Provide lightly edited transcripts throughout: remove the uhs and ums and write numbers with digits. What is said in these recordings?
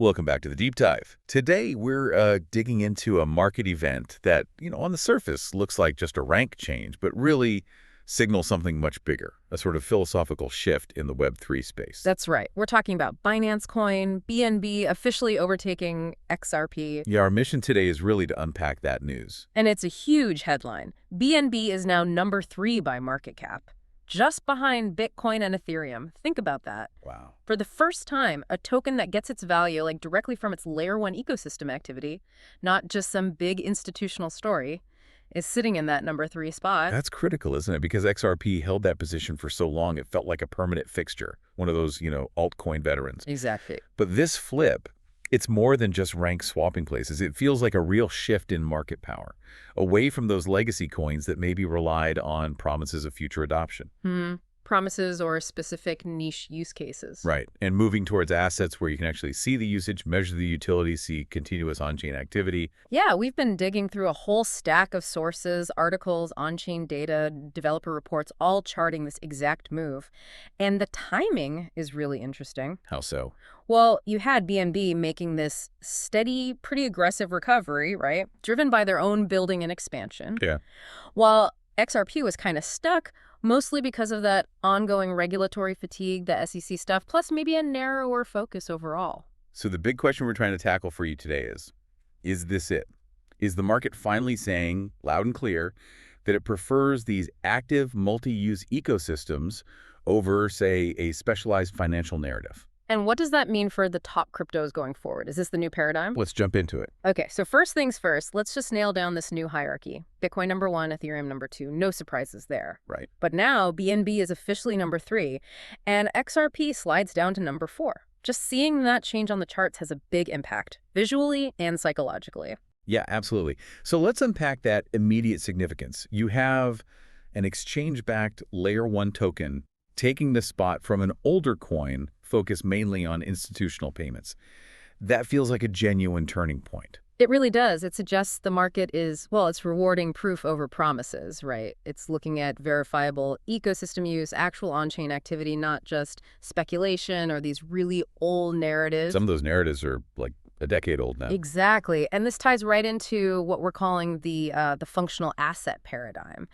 Welcome back to the Deep Dive. Today, we're digging into a market event that, on the surface looks like just a rank change, but really signals something much bigger, a sort of philosophical shift in the Web3 space. That's right. We're talking about Binance Coin, BNB officially overtaking XRP. Yeah, our mission today is really to unpack that news. And it's a huge headline. BNB is now number 3 by market cap, just behind Bitcoin and Ethereum. Think about that. Wow. For the first time, a token that gets its value directly from its layer 1 ecosystem activity, not just some big institutional story, is sitting in that number 3 spot. That's critical, isn't it? Because XRP held that position for so long, it felt like a permanent fixture, one of those, altcoin veterans. Exactly. But this flip, it's more than just rank swapping places. It feels like a real shift in market power, away from those legacy coins that maybe relied on promises of future adoption. Promises or specific niche use cases. Right. And moving towards assets where you can actually see the usage, measure the utility, see continuous on-chain activity. Yeah, we've been digging through a whole stack of sources, articles, on-chain data, developer reports, all charting this exact move. And the timing is really interesting. How so? Well, you had BNB making this steady, pretty aggressive recovery, right? Driven by their own building and expansion. Yeah. While XRP was kind of stuck, mostly because of that ongoing regulatory fatigue, the SEC stuff, plus maybe a narrower focus overall. So the big question we're trying to tackle for you today is this it? Is the market finally saying, loud and clear, that it prefers these active multi-use ecosystems over, say, a specialized financial narrative? And what does that mean for the top cryptos going forward? Is this the new paradigm? Let's jump into it. Okay, so first things first, let's just nail down this new hierarchy. Bitcoin number 1, Ethereum number 2. No surprises there. Right. But now BNB is officially number 3, and XRP slides down to number 4. Just seeing that change on the charts has a big impact, visually and psychologically. Yeah, absolutely. So let's unpack that immediate significance. You have an exchange-backed layer 1 token taking the spot from an older coin focused mainly on institutional payments. That feels like a genuine turning point. It really does. It suggests the market is, well, it's rewarding proof over promises, right? It's looking at verifiable ecosystem use, actual on-chain activity, not just speculation or these really old narratives. Some of those narratives are like a decade old now. Exactly. And this ties right into what we're calling the functional asset paradigm.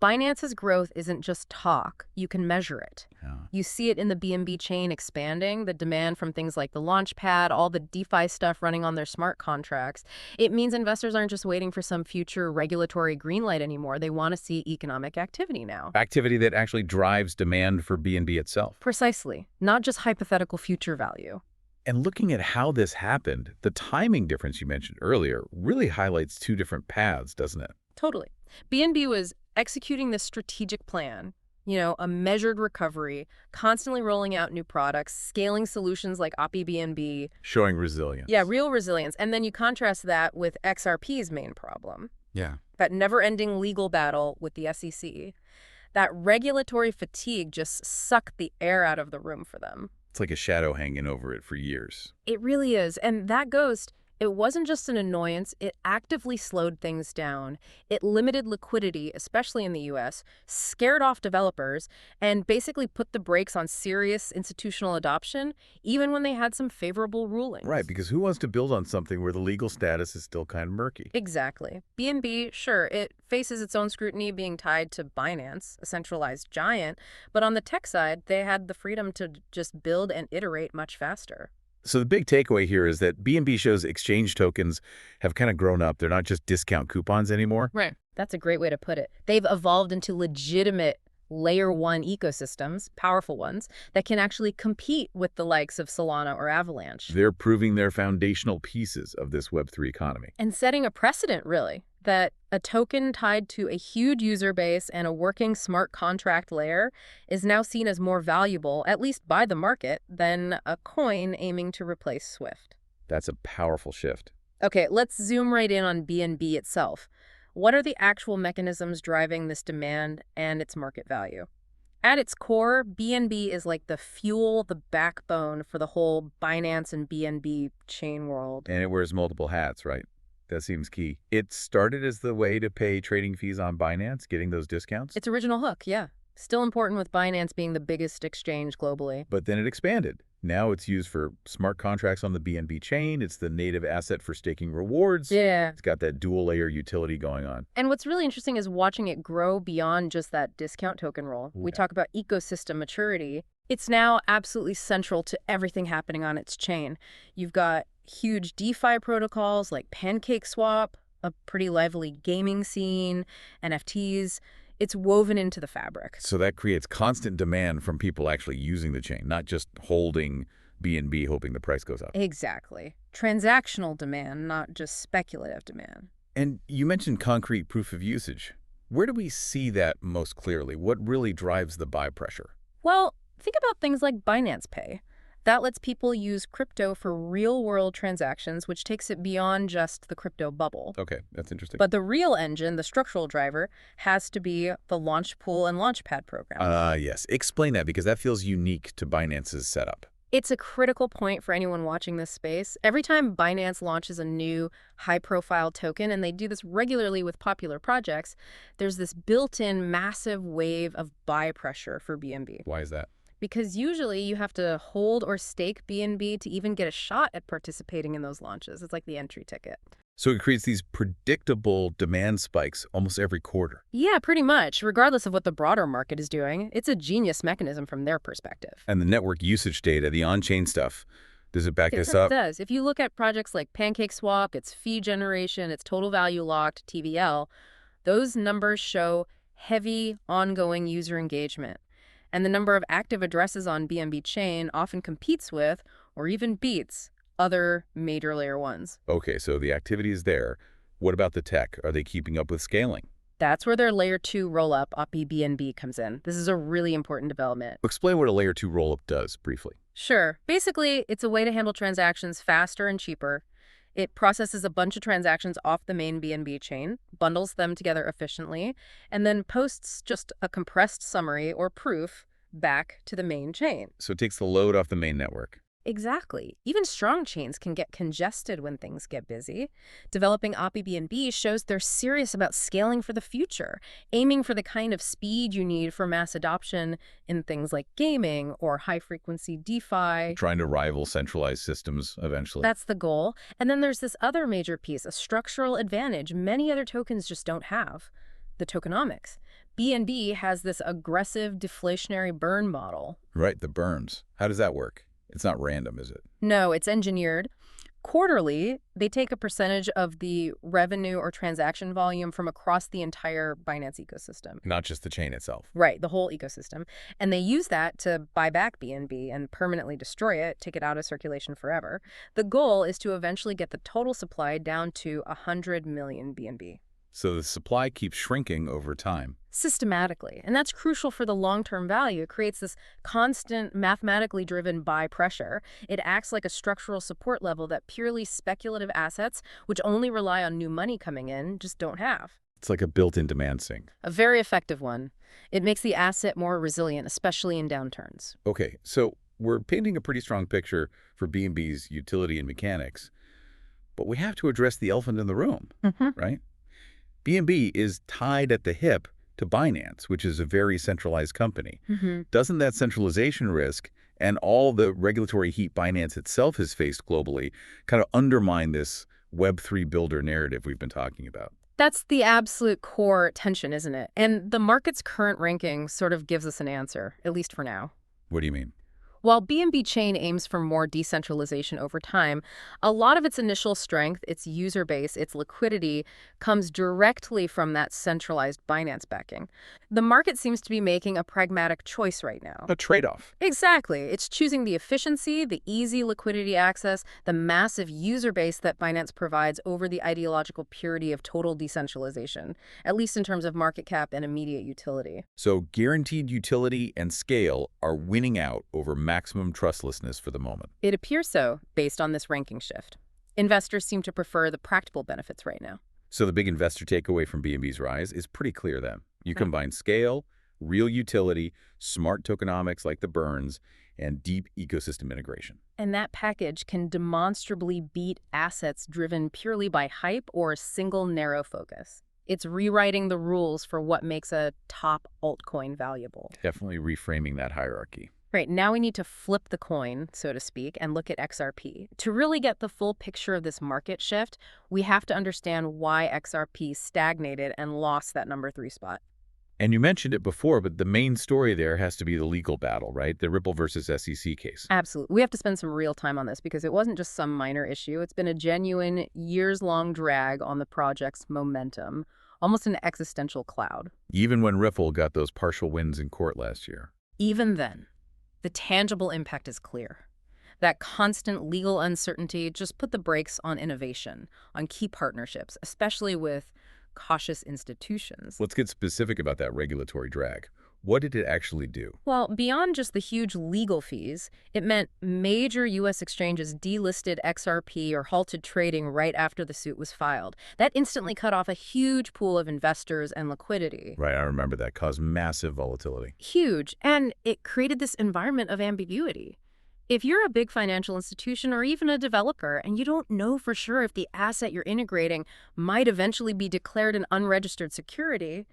Binance's growth isn't just talk. You can measure it. Yeah. You see it in the BNB chain expanding, the demand from things like the Launchpad, all the DeFi stuff running on their smart contracts. It means investors aren't just waiting for some future regulatory green light anymore. They want to see economic activity now. Activity that actually drives demand for BNB itself. Precisely. Not just hypothetical future value. And looking at how this happened, the timing difference you mentioned earlier really highlights two different paths, doesn't it? Totally. BNB was executing this strategic plan, a measured recovery, constantly rolling out new products, scaling solutions like API BNB. Showing resilience. Yeah, real resilience. And then you contrast that with XRP's main problem. Yeah. That never-ending legal battle with the SEC. That regulatory fatigue just sucked the air out of the room for them. It's like a shadow hanging over it for years. It really is. And that ghost, it wasn't just an annoyance, it actively slowed things down. It limited liquidity, especially in the US, scared off developers, and basically put the brakes on serious institutional adoption, even when they had some favorable rulings. Right, because who wants to build on something where the legal status is still kind of murky? Exactly. BNB, sure, it faces its own scrutiny being tied to Binance, a centralized giant, but on the tech side, they had the freedom to just build and iterate much faster. So the big takeaway here is that BNB shows exchange tokens have kind of grown up. They're not just discount coupons anymore. Right. That's a great way to put it. They've evolved into legitimate layer 1 ecosystems, powerful ones, that can actually compete with the likes of Solana or Avalanche. They're proving they're foundational pieces of this Web3 economy. And setting a precedent, really, that a token tied to a huge user base and a working smart contract layer is now seen as more valuable, at least by the market, than a coin aiming to replace Swift. That's a powerful shift. Okay, let's zoom right in on BNB itself. What are the actual mechanisms driving this demand and its market value? At its core, BNB is like the fuel, the backbone for the whole Binance and BNB chain world. And it wears multiple hats, right? That seems key. It started as the way to pay trading fees on Binance, getting those discounts. Its original hook, yeah. Still important with Binance being the biggest exchange globally. But then it expanded. Now it's used for smart contracts on the BNB chain. It's the native asset for staking rewards. Yeah. It's got that dual-layer utility going on. And what's really interesting is watching it grow beyond just that discount token role. We Yeah. talk about ecosystem maturity. It's now absolutely central to everything happening on its chain. You've got huge DeFi protocols like PancakeSwap, a pretty lively gaming scene, NFTs. It's woven into the fabric. So that creates constant demand from people actually using the chain, not just holding BNB hoping the price goes up. Exactly. Transactional demand, not just speculative demand. And you mentioned concrete proof of usage. Where do we see that most clearly? What really drives the buy pressure? Well, think about things like Binance Pay. That lets people use crypto for real-world transactions, which takes it beyond just the crypto bubble. Okay, that's interesting. But the real engine, the structural driver, has to be the Launch Pool and Launchpad program. Yes. Explain that, because that feels unique to Binance's setup. It's a critical point for anyone watching this space. Every time Binance launches a new high-profile token, and they do this regularly with popular projects, there's this built-in massive wave of buy pressure for BNB. Why is that? Because usually you have to hold or stake BNB to even get a shot at participating in those launches. It's like the entry ticket. So it creates these predictable demand spikes almost every quarter. Yeah, pretty much. Regardless of what the broader market is doing, it's a genius mechanism from their perspective. And the network usage data, the on-chain stuff, does it back It this up? does. If you look at projects like PancakeSwap, its fee generation, its total value locked, TVL, those numbers show heavy, ongoing user engagement. And the number of active addresses on BNB chain often competes with, or even beats, other major layer ones. Okay, so the activity is there. What about the tech? Are they keeping up with scaling? That's where their layer 2 rollup, OPI BNB, comes in. This is a really important development. Explain what a layer 2 rollup does briefly. Sure. Basically, it's a way to handle transactions faster and cheaper. It processes a bunch of transactions off the main BNB chain, bundles them together efficiently, and then posts just a compressed summary or proof back to the main chain. So it takes the load off the main network. Exactly. Even strong chains can get congested when things get busy. Developing OPI BNB shows they're serious about scaling for the future, aiming for the kind of speed you need for mass adoption in things like gaming or high-frequency DeFi. Trying to rival centralized systems eventually. That's the goal. And then there's this other major piece, a structural advantage many other tokens just don't have, the tokenomics. BNB has this aggressive deflationary burn model. Right, the burns. How does that work? It's not random, is it? No, it's engineered. Quarterly, they take a percentage of the revenue or transaction volume from across the entire Binance ecosystem. Not just the chain itself. Right, the whole ecosystem. And they use that to buy back BNB and permanently destroy it, take it out of circulation forever. The goal is to eventually get the total supply down to 100 million BNB. So the supply keeps shrinking over time. Systematically. And that's crucial for the long-term value. It creates this constant, mathematically driven buy pressure. It acts like a structural support level that purely speculative assets, which only rely on new money coming in, just don't have. It's like a built-in demand sink. A very effective one. It makes the asset more resilient, especially in downturns. Okay, so we're painting a pretty strong picture for BNB's utility and mechanics, but we have to address the elephant in the room, right? BNB is tied at the hip to Binance, which is a very centralized company. Doesn't that centralization risk and all the regulatory heat Binance itself has faced globally kind of undermine this Web3 builder narrative we've been talking about? That's the absolute core tension, isn't it? And the market's current ranking sort of gives us an answer, at least for now. What do you mean? While BNB Chain aims for more decentralization over time, a lot of its initial strength, its user base, its liquidity, comes directly from that centralized Binance backing. The market seems to be making a pragmatic choice right now. A trade-off. Exactly. It's choosing the efficiency, the easy liquidity access, the massive user base that Binance provides over the ideological purity of total decentralization, at least in terms of market cap and immediate utility. So guaranteed utility and scale are winning out over maximum trustlessness for the moment. It appears so, based on this ranking shift. Investors seem to prefer the practical benefits right now. So the big investor takeaway from BNB's rise is pretty clear then. You combine scale, real utility, smart tokenomics like the burns, and deep ecosystem integration. And that package can demonstrably beat assets driven purely by hype or a single narrow focus. It's rewriting the rules for what makes a top altcoin valuable. Definitely reframing that hierarchy. Right, now we need to flip the coin, so to speak, and look at XRP. To really get the full picture of this market shift, we have to understand why XRP stagnated and lost that number 3 spot. And you mentioned it before, but the main story there has to be the legal battle, right? The Ripple versus SEC case. Absolutely. We have to spend some real time on this because it wasn't just some minor issue. It's been a genuine, years-long drag on the project's momentum, almost an existential cloud. Even when Ripple got those partial wins in court last year. Even then, the tangible impact is clear. That constant legal uncertainty just put the brakes on innovation, on key partnerships, especially with cautious institutions. Let's get specific about that regulatory drag. What did it actually do? Well, beyond just the huge legal fees, it meant major U.S. exchanges delisted XRP or halted trading right after the suit was filed. That instantly cut off a huge pool of investors and liquidity. Right, I remember that caused massive volatility. Huge. And it created this environment of ambiguity. If you're a big financial institution or even a developer and you don't know for sure if the asset you're integrating might eventually be declared an unregistered security,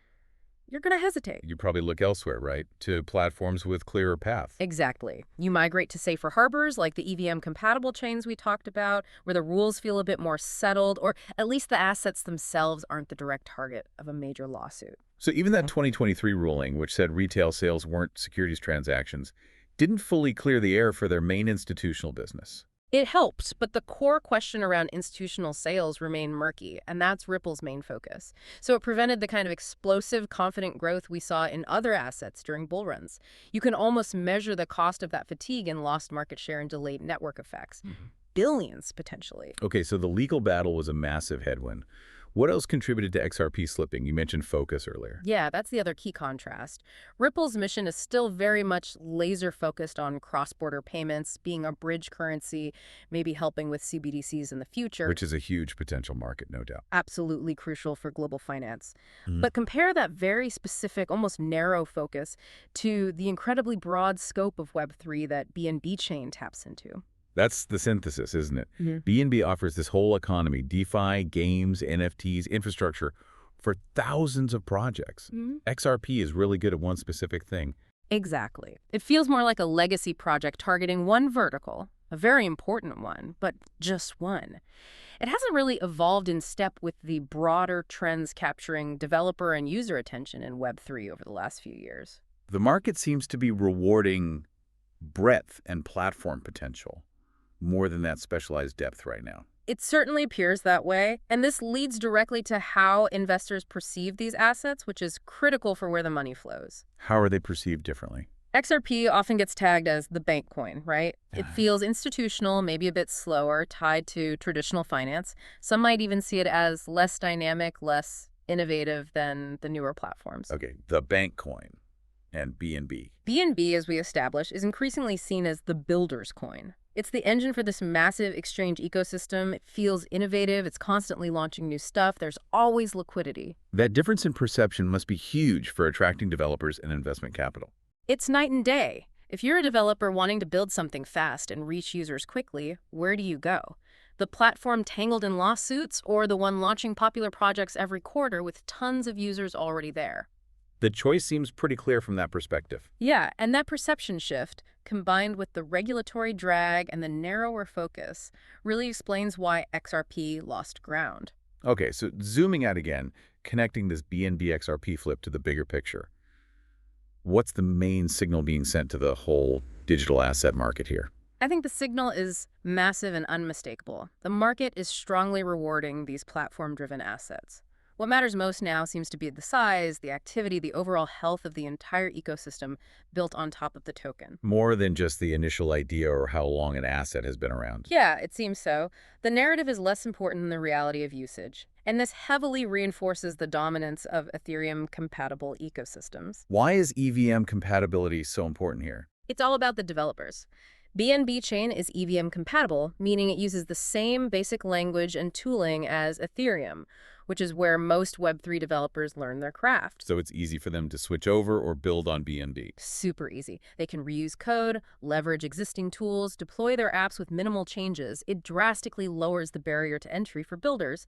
you're going to hesitate. You probably look elsewhere, right? To platforms with clearer path. Exactly. You migrate to safer harbors like the EVM-compatible chains we talked about, where the rules feel a bit more settled, or at least the assets themselves aren't the direct target of a major lawsuit. So even that 2023 ruling, which said retail sales weren't securities transactions, didn't fully clear the air for their main institutional business. It helped, but the core question around institutional sales remained murky, and that's Ripple's main focus. So it prevented the kind of explosive, confident growth we saw in other assets during bull runs. You can almost measure the cost of that fatigue in lost market share and delayed network effects. Billions, potentially. Okay, so the legal battle was a massive headwind. What else contributed to XRP slipping? You mentioned focus earlier. Yeah, that's the other key contrast. Ripple's mission is still very much laser-focused on cross-border payments, being a bridge currency, maybe helping with CBDCs in the future. Which is a huge potential market, no doubt. Absolutely crucial for global finance. But compare that very specific, almost narrow focus to the incredibly broad scope of Web3 that BNB chain taps into. That's the synthesis, isn't it? BNB offers this whole economy, DeFi, games, NFTs, infrastructure, for thousands of projects. XRP is really good at one specific thing. Exactly. It feels more like a legacy project targeting one vertical, a very important one, but just one. It hasn't really evolved in step with the broader trends capturing developer and user attention in Web3 over the last few years. The market seems to be rewarding breadth and platform potential more than that specialized depth right now. It certainly appears that way, and this leads directly to how investors perceive these assets, which is critical for where the money flows. How are they perceived differently? XRP often gets tagged as the bank coin, right? It feels institutional, maybe a bit slower, tied to traditional finance. Some might even see it as less dynamic, less innovative than the newer platforms. Okay, the bank coin and BNB. BNB, as we established, is increasingly seen as the builder's coin. It's the engine for this massive exchange ecosystem. It feels innovative. It's constantly launching new stuff. There's always liquidity. That difference in perception must be huge for attracting developers and investment capital. It's night and day. If you're a developer wanting to build something fast and reach users quickly, where do you go? The platform tangled in lawsuits or the one launching popular projects every quarter with tons of users already there? The choice seems pretty clear from that perspective. Yeah, and that perception shift, combined with the regulatory drag and the narrower focus, really explains why XRP lost ground. Okay, so zooming out again, connecting this BNB XRP flip to the bigger picture. What's the main signal being sent to the whole digital asset market here? I think the signal is massive and unmistakable. The market is strongly rewarding these platform-driven assets. What matters most now seems to be the size, the activity, the overall health of the entire ecosystem built on top of the token. More than just the initial idea or how long an asset has been around. Yeah, it seems so. The narrative is less important than the reality of usage. And this heavily reinforces the dominance of Ethereum-compatible ecosystems. Why is EVM compatibility so important here? It's all about the developers. BNB chain is EVM compatible, meaning it uses the same basic language and tooling as Ethereum, which is where most Web3 developers learn their craft. So it's easy for them to switch over or build on BNB. Super easy. They can reuse code, leverage existing tools, deploy their apps with minimal changes. It drastically lowers the barrier to entry for builders.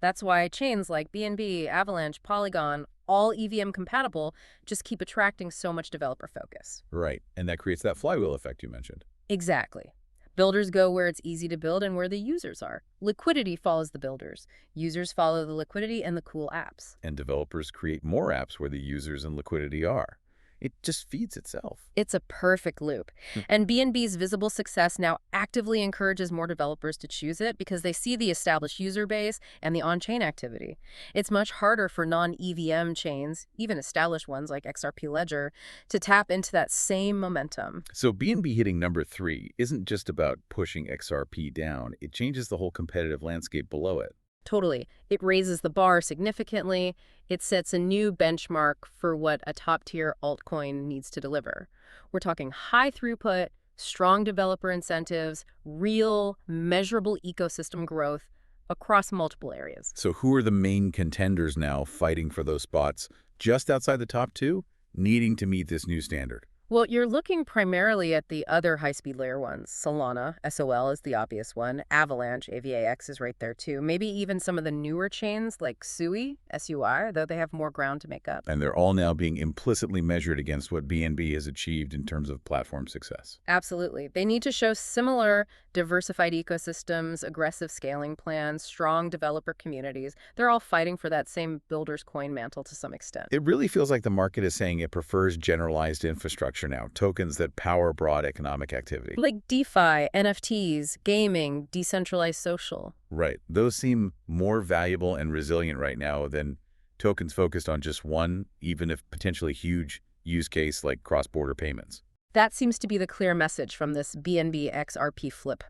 That's why chains like BNB, Avalanche, Polygon, all EVM compatible, just keep attracting so much developer focus. Right, and that creates that flywheel effect you mentioned. Exactly. Builders go where it's easy to build and where the users are. Liquidity follows the builders. Users follow the liquidity and the cool apps. And developers create more apps where the users and liquidity are. It just feeds itself. It's a perfect loop. And BNB's visible success now actively encourages more developers to choose it because they see the established user base and the on-chain activity. It's much harder for non-EVM chains, even established ones like XRP Ledger, to tap into that same momentum. So BNB hitting number 3 isn't just about pushing XRP down. It changes the whole competitive landscape below it. Totally. It raises the bar significantly. It sets a new benchmark for what a top-tier altcoin needs to deliver. We're talking high throughput, strong developer incentives, real, measurable ecosystem growth across multiple areas. So who are the main contenders now fighting for those spots just outside the top 2, needing to meet this new standard? Well, you're looking primarily at the other high-speed layer ones. Solana, SOL is the obvious one. Avalanche, AVAX is right there too. Maybe even some of the newer chains like SUI, SUI, though they have more ground to make up. And they're all now being implicitly measured against what BNB has achieved in terms of platform success. Absolutely. They need to show similar diversified ecosystems, aggressive scaling plans, strong developer communities. They're all fighting for that same builder's coin mantle to some extent. It really feels like the market is saying it prefers generalized infrastructure now, tokens that power broad economic activity. Like DeFi, NFTs, gaming, decentralized social. Right. Those seem more valuable and resilient right now than tokens focused on just one, even if potentially huge, use case like cross-border payments. That seems to be the clear message from this BNB XRP flip.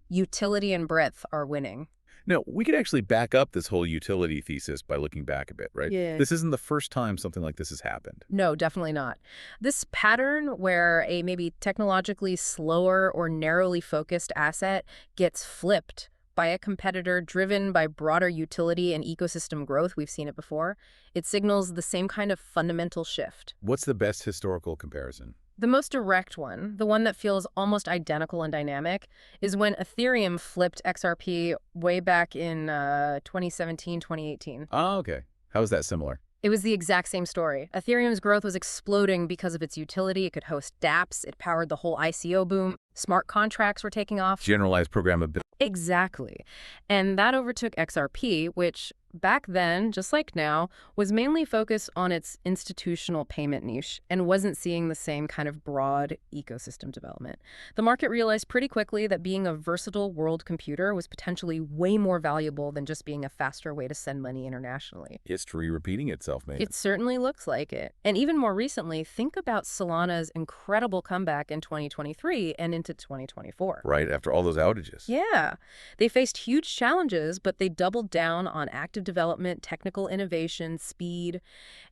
Utility and breadth are winning. No, we could actually back up this whole utility thesis by looking back a bit, right? Yeah. This isn't the first time something like this has happened. No, definitely not. This pattern where a maybe technologically slower or narrowly focused asset gets flipped by a competitor driven by broader utility and ecosystem growth, we've seen it before, it signals the same kind of fundamental shift. What's the best historical comparison? The most direct one, the one that feels almost identical and dynamic, is when Ethereum flipped XRP way back in 2017, 2018. Oh, okay. How is that similar? It was the exact same story. Ethereum's growth was exploding because of its utility. It could host dApps. It powered the whole ICO boom. Smart contracts were taking off. Generalized programmability. Exactly. And that overtook XRP, which back then, just like now, was mainly focused on its institutional payment niche and wasn't seeing the same kind of broad ecosystem development. The market realized pretty quickly that being a versatile world computer was potentially way more valuable than just being a faster way to send money internationally. History repeating itself, maybe. It certainly looks like it. And even more recently, think about Solana's incredible comeback in 2023 and into 2024. Right, after all those outages. Yeah. They faced huge challenges, but they doubled down on active development, technical innovation, speed,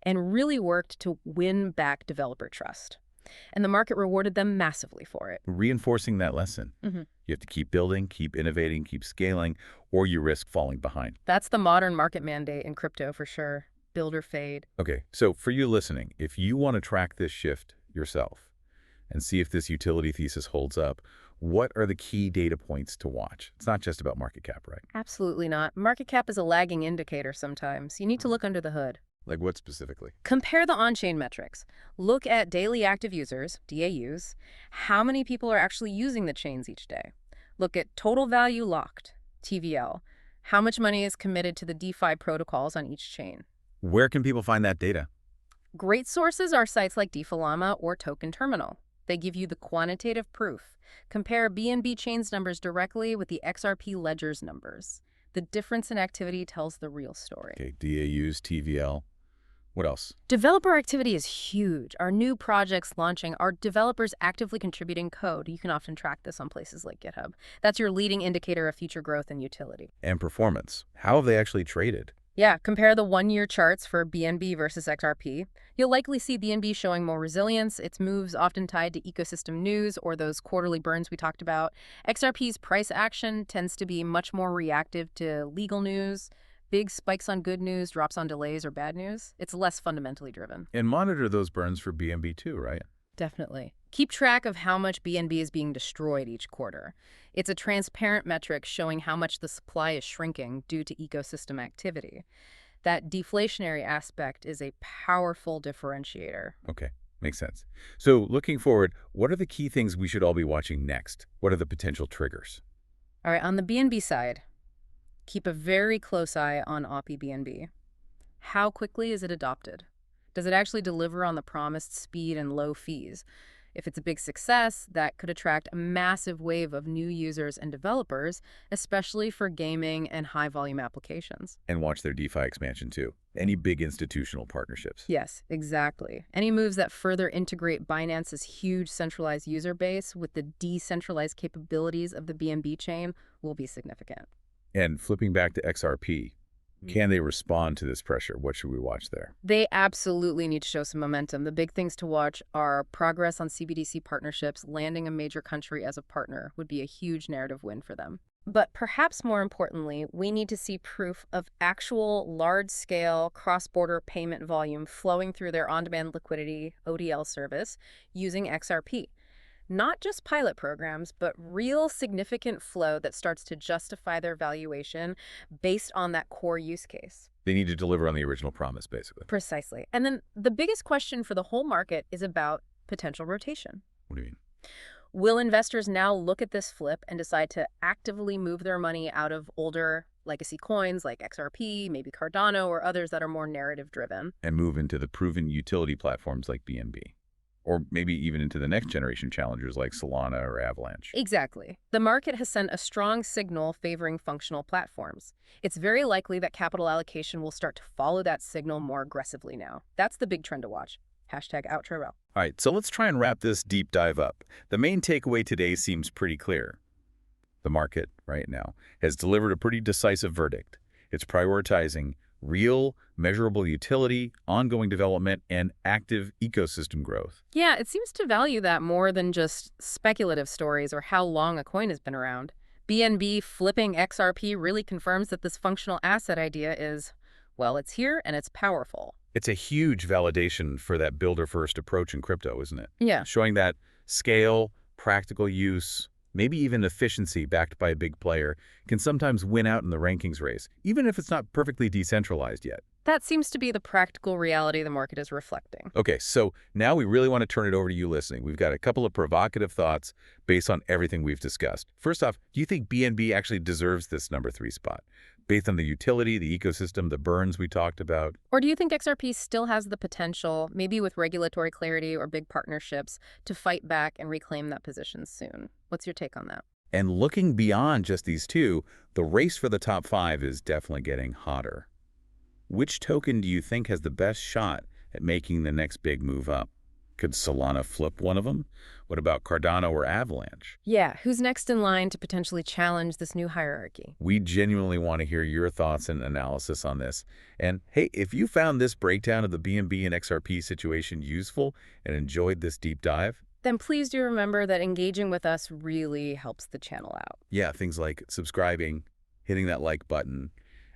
and really worked to win back developer trust. And the market rewarded them massively for it. Reinforcing that lesson. You have to keep building, keep innovating, keep scaling, or you risk falling behind. That's the modern market mandate in crypto for sure. Build or fade. Okay, so for you listening, if you want to track this shift yourself and see if this utility thesis holds up, what are the key data points to watch? It's not just about market cap, right? Absolutely not. Market cap is a lagging indicator sometimes. You need to look under the hood. Like what specifically? Compare the on-chain metrics. Look at daily active users, DAUs. How many people are actually using the chains each day? Look at total value locked, TVL. How much money is committed to the DeFi protocols on each chain? Where can people find that data? Great sources are sites like DeFi or Token Terminal. They give you the quantitative proof. Compare BNB chain's numbers directly with the XRP ledger's numbers. The difference in activity tells the real story. Okay, DAUs, TVL. What else? Developer activity is huge. Our new projects launching are developers actively contributing code. You can often track this on places like GitHub. That's your leading indicator of future growth and utility. And performance. How have they actually traded? Yeah, compare the one-year charts for BNB versus XRP. You'll likely see BNB showing more resilience. Its moves often tied to ecosystem news or those quarterly burns we talked about. XRP's price action tends to be much more reactive to legal news. Big spikes on good news, drops on delays or bad news. It's less fundamentally driven. And monitor those burns for BNB too, right? Definitely. Keep track of how much BNB is being destroyed each quarter. It's a transparent metric showing how much the supply is shrinking due to ecosystem activity. That deflationary aspect is a powerful differentiator. Okay, makes sense. So looking forward, what are the key things we should all be watching next? What are the potential triggers? All right, on the BNB side, keep a very close eye on OPI BNB. How quickly is it adopted? Does it actually deliver on the promised speed and low fees? If it's a big success, that could attract a massive wave of new users and developers, especially for gaming and high-volume applications. And watch their DeFi expansion too. Any big institutional partnerships. Yes, exactly. Any moves that further integrate Binance's huge centralized user base with the decentralized capabilities of the BNB chain will be significant. And flipping back to XRP, can they respond to this pressure? What should we watch there? They absolutely need to show some momentum. The big things to watch are progress on CBDC partnerships. Landing a major country as a partner would be a huge narrative win for them. But perhaps more importantly, we need to see proof of actual large-scale cross-border payment volume flowing through their on-demand liquidity ODL service using XRP. Not just pilot programs, but real significant flow that starts to justify their valuation based on that core use case. They need to deliver on the original promise, basically. Precisely. And then the biggest question for the whole market is about potential rotation. What do you mean? Will investors now look at this flip and decide to actively move their money out of older legacy coins like XRP, maybe Cardano, or others that are more narrative-driven? And move into the proven utility platforms like BNB? Or maybe even into the next generation challengers like Solana or Avalanche. Exactly. The market has sent a strong signal favoring functional platforms. It's very likely that capital allocation will start to follow that signal more aggressively now. That's the big trend to watch. #OuttroRel. All right, so let's try and wrap this deep dive up. The main takeaway today seems pretty clear. The market, right now, has delivered a pretty decisive verdict. It's prioritizing real, measurable utility, ongoing development, and active ecosystem growth. Yeah, it seems to value that more than just speculative stories or how long a coin has been around. BNB flipping XRP really confirms that this functional asset idea is, well, it's here and it's powerful. It's a huge validation for that builder-first approach in crypto, isn't it? Yeah. Showing that scale, practical use, maybe even efficiency backed by a big player can sometimes win out in the rankings race, even if it's not perfectly decentralized yet. That seems to be the practical reality the market is reflecting. Okay, so now we really want to turn it over to you listening. We've got a couple of provocative thoughts based on everything we've discussed. First off, do you think BNB actually deserves this #3 spot? Based on the utility, the ecosystem, the burns we talked about? Or do you think XRP still has the potential, maybe with regulatory clarity or big partnerships, to fight back and reclaim that position soon? What's your take on that? And looking beyond just these two, the race for the top 5 is definitely getting hotter. Which token do you think has the best shot at making the next big move up? Could Solana flip one of them? What about Cardano or Avalanche? Yeah, who's next in line to potentially challenge this new hierarchy? We genuinely want to hear your thoughts and analysis on this. And hey, if you found this breakdown of the BNB and XRP situation useful and enjoyed this deep dive, then please do remember that engaging with us really helps the channel out. yeah, things like subscribing, hitting that like button,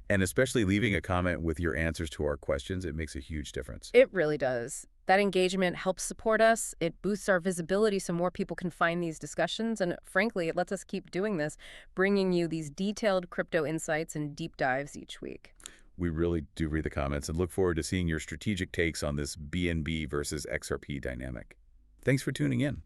and especially leaving a comment with your answers to our questions. It makes a huge difference. It really does. That engagement helps support us. It boosts our visibility so more people can find these discussions. And frankly, it lets us keep doing this, bringing you these detailed crypto insights and deep dives each week. We really do read the comments and look forward to seeing your strategic takes on this BNB versus XRP dynamic. Thanks for tuning in.